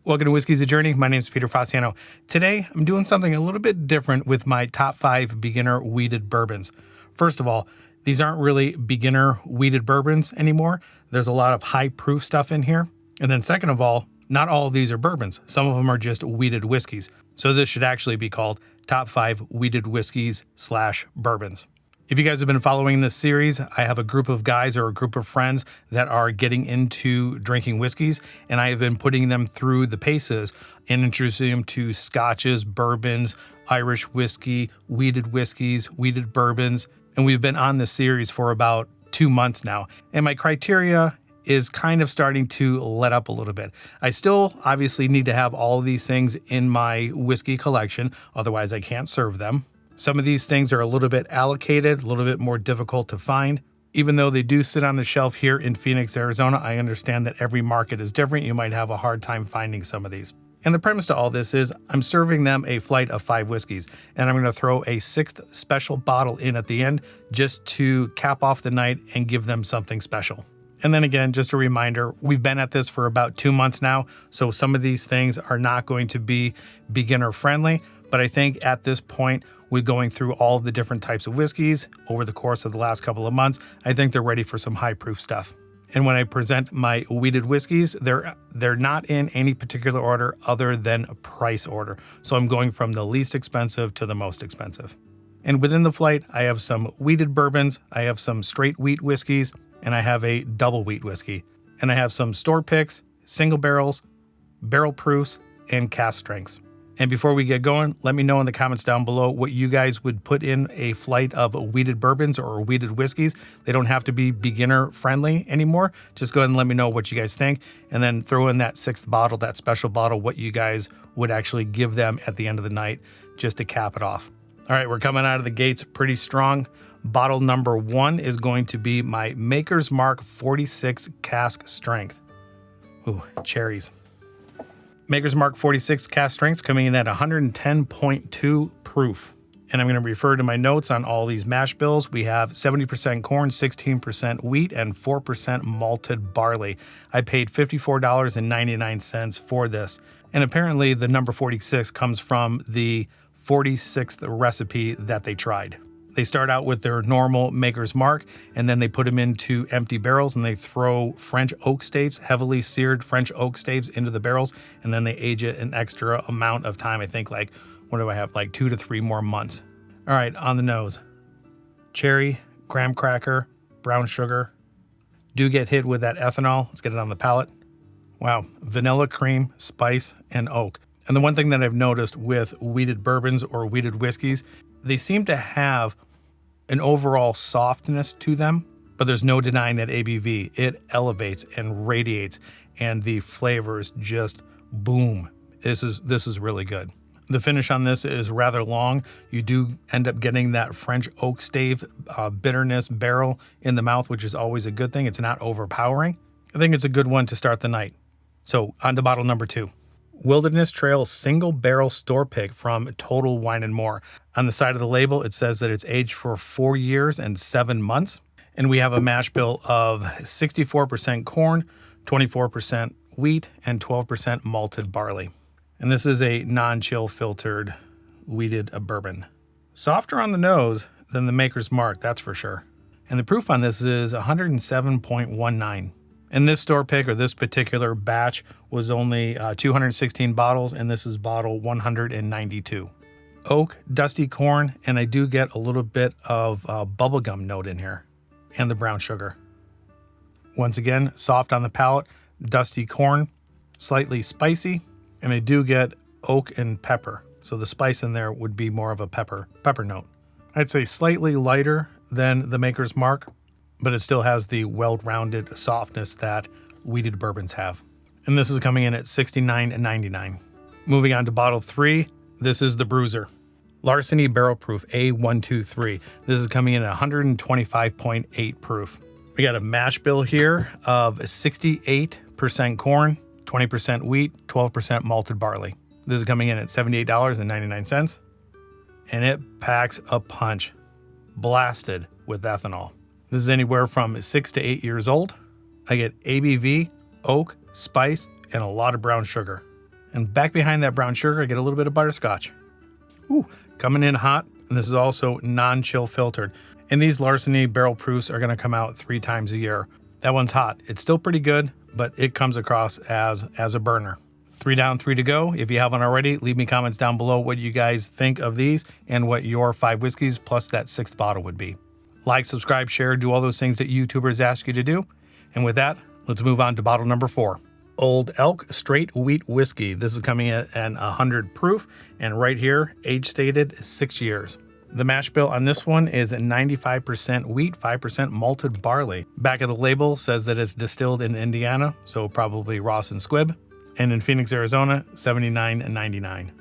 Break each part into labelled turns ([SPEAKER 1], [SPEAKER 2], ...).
[SPEAKER 1] Welcome to Whiskey's a Journey. My name is Peter Fasciano. Today, I'm doing something a little bit different with my top 5 beginner wheated bourbons. First of all, these aren't really beginner wheated bourbons anymore. There's a lot of high proof stuff in here. And then second of all, not all of these are bourbons. Some of them are just wheated whiskeys. So this should actually be called top 5 wheated whiskeys / bourbons. If you guys have been following this series, I have a group of guys or a group of friends that are getting into drinking whiskeys, and I have been putting them through the paces and introducing them to scotches, bourbons, Irish whiskey, wheated bourbons, and we've been on this series for about 2 months now. And my criteria is kind of starting to let up a little bit. I still obviously need to have all of these things in my whiskey collection, otherwise I can't serve them. Some of these things are a little bit allocated, a little bit more difficult to find. Even though they do sit on the shelf here in Phoenix, Arizona, I understand that every market is different. You might have a hard time finding some of these. And the premise to all this is I'm serving them a flight of 5 whiskeys, and I'm going to throw a 6th special bottle in at the end just to cap off the night and give them something special. And then again, just a reminder, we've been at this for about 2 months now, so some of these things are not going to be beginner friendly, but I think at this point, we're going through all of the different types of whiskeys over the course of the last couple of months. I think they're ready for some high proof stuff. And when I present my wheated whiskeys, they're not in any particular order other than a price order. So I'm going from the least expensive to the most expensive. And within the flight, I have some wheated bourbons, I have some straight wheat whiskeys, and I have a double wheat whiskey. And I have some store picks, single barrels, barrel proofs, and cask strengths. And before we get going, let me know in the comments down below what you guys would put in a flight of wheated bourbons or wheated whiskeys. They don't have to be beginner friendly anymore. Just go ahead and let me know what you guys think. And then throw in that 6th bottle, that special bottle, what you guys would actually give them at the end of the night just to cap it off. All right, we're coming out of the gates pretty strong. Bottle number 1 is going to be my Maker's Mark 46 cask strength. Ooh, cherries. Maker's Mark 46 cask strengths coming in at 110.2 proof. And I'm going to refer to my notes on all these mash bills. We have 70% corn, 16% wheat, and 4% malted barley. I paid $54.99 for this. And apparently the number 46 comes from the 46th recipe that they tried. They start out with their normal Maker's Mark, and then they put them into empty barrels, and they throw French oak staves, heavily seared French oak staves into the barrels, and then they age it an extra amount of time. I think like 2 to 3 more months. All right, on the nose. Cherry, graham cracker, brown sugar. Do get hit with that ethanol. Let's get it on the palate. Wow, vanilla cream, spice, and oak. And the one thing that I've noticed with wheated bourbons or wheated whiskeys, they seem to have an overall softness to them, but there's no denying that ABV. It elevates and radiates, and the flavors just boom. This is really good. The finish on this is rather long. You do end up getting that French oak stave bitterness barrel in the mouth, which is always a good thing. It's not overpowering. I think it's a good one to start the night. So on to bottle number 2. Wilderness Trail single barrel store pick from Total Wine & More. On the side of the label, it says that it's aged for 4 years and 7 months. And we have a mash bill of 64% corn, 24% wheat, and 12% malted barley. And this is a non-chill filtered wheated bourbon. Softer on the nose than the Maker's Mark, that's for sure. And the proof on this is 107.19. And this store pick or this particular batch was only 216 bottles, and this is bottle 192. Oak, dusty corn, and I do get a little bit of bubblegum note in here, and the brown sugar. Once again, soft on the palate, dusty corn, slightly spicy, and I do get oak and pepper. So the spice in there would be more of a pepper note. I'd say slightly lighter than the Maker's Mark, but it still has the well-rounded softness that wheated bourbons have. And this is coming in at $69.99. Moving on to bottle 3, this is the Bruiser. Larceny Barrel Proof A123. This is coming in at 125.8 proof. We got a mash bill here of 68% corn, 20% wheat, 12% malted barley. This is coming in at $78.99. And it packs a punch, blasted with ethanol. This is anywhere from 6 to 8 years old. I get ABV, oak, spice, and a lot of brown sugar. And back behind that brown sugar, I get a little bit of butterscotch. Ooh, coming in hot. And this is also non-chill filtered. And these Larceny barrel proofs are going to come out 3 times a year. That one's hot. It's still pretty good, but it comes across as a burner. 3 down, 3 to go. If you haven't already, leave me comments down below what you guys think of these and what your 5 whiskeys plus that 6th bottle would be. Like, subscribe, share, do all those things that YouTubers ask you to do. And with that, let's move on to bottle number 4. Old Elk Straight Wheat Whiskey. This is coming in at 100 proof, and right here, age stated 6 years. The mash bill on this one is 95% wheat, 5% malted barley. Back of the label says that it's distilled in Indiana, so probably Ross and Squibb. And in Phoenix, Arizona, $79.99.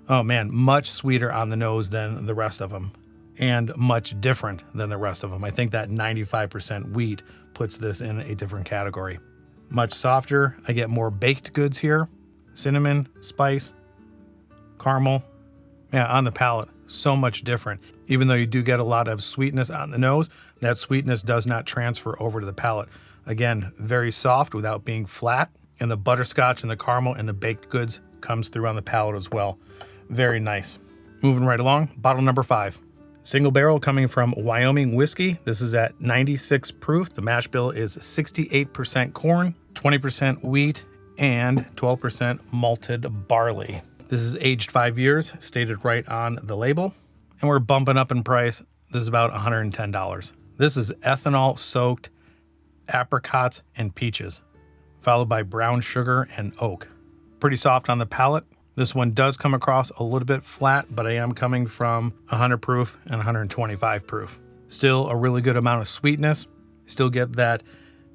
[SPEAKER 1] Oh man, much sweeter on the nose than the rest of them, and much different than the rest of them. I think that 95% wheat puts this in a different category. Much softer. I get more baked goods here. Cinnamon, spice, caramel. Yeah, on the palate, so much different. Even though you do get a lot of sweetness on the nose, that sweetness does not transfer over to the palate. Again, very soft without being flat. And the butterscotch and the caramel and the baked goods comes through on the palate as well. Very nice. Moving right along, bottle number 5. Single barrel coming from Wyoming Whiskey. This is at 96 proof. The mash bill is 68% corn, 20% wheat, and 12% malted barley. This is aged 5 years, stated right on the label. And we're bumping up in price. This is about $110. This is ethanol soaked apricots and peaches, followed by brown sugar and oak. Pretty soft on the palate. This one does come across a little bit flat, but I am coming from 100 proof and 125 proof. Still a really good amount of sweetness. Still get that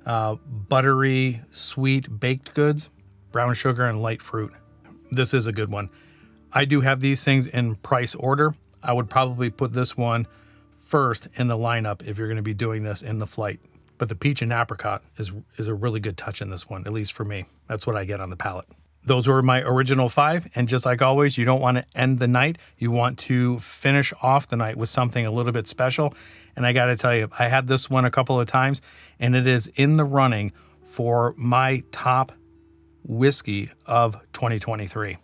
[SPEAKER 1] buttery, sweet baked goods, brown sugar, and light fruit. This is a good one. I do have these things in price order. I would probably put this one first in the lineup if you're going to be doing this in the flight. But the peach and apricot is a really good touch in this one, at least for me. That's what I get on the palate. Those were my original 5, and just like always, you don't want to end the night. You want to finish off the night with something a little bit special. And I got to tell you, I had this one a couple of times, and it is in the running for my top whiskey of 2023.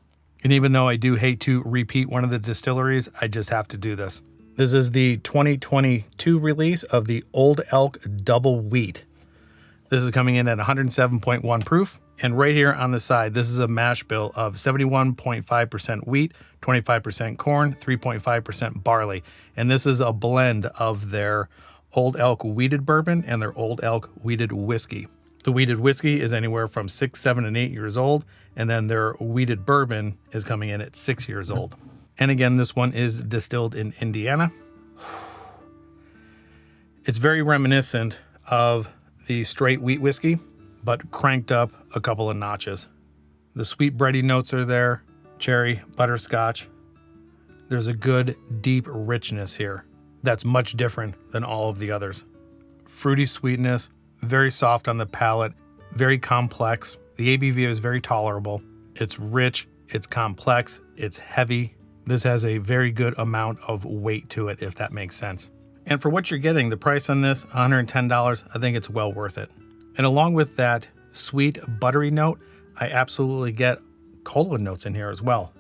[SPEAKER 1] And even though I do hate to repeat one of the distilleries, I just have to do this. This is the 2022 release of the Old Elk Double Wheat. This is coming in at 107.1 proof. And right here on the side, this is a mash bill of 71.5% wheat, 25% corn, 3.5% barley. And this is a blend of their Old Elk Wheated Bourbon and their Old Elk Wheated Whiskey. The Wheated Whiskey is anywhere from 6, 7, and 8 years old. And then their Wheated Bourbon is coming in at 6 years old. And again, this one is distilled in Indiana. It's very reminiscent of the straight wheat whiskey, but cranked up a couple of notches. The sweet bready notes are there, cherry, butterscotch. There's a good deep richness here that's much different than all of the others. Fruity sweetness, very soft on the palate, very complex. The ABV is very tolerable. It's rich, it's complex, it's heavy. This has a very good amount of weight to it, if that makes sense. And for what you're getting, the price on this, $110, I think it's well worth it. And along with that sweet, buttery note, I absolutely get cola notes in here as well.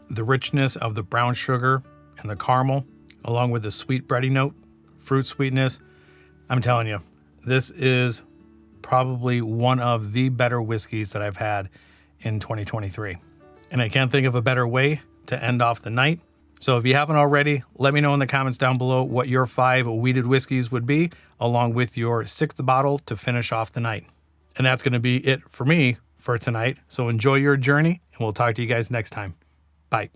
[SPEAKER 1] The richness of the brown sugar and the caramel, along with the sweet bready note, fruit sweetness. I'm telling you, this is probably one of the better whiskeys that I've had in 2023. And I can't think of a better way to end off the night. So if you haven't already, let me know in the comments down below what your 5 wheated whiskeys would be, along with your 6th bottle to finish off the night. And that's going to be it for me for tonight. So enjoy your journey, and we'll talk to you guys next time. Bye.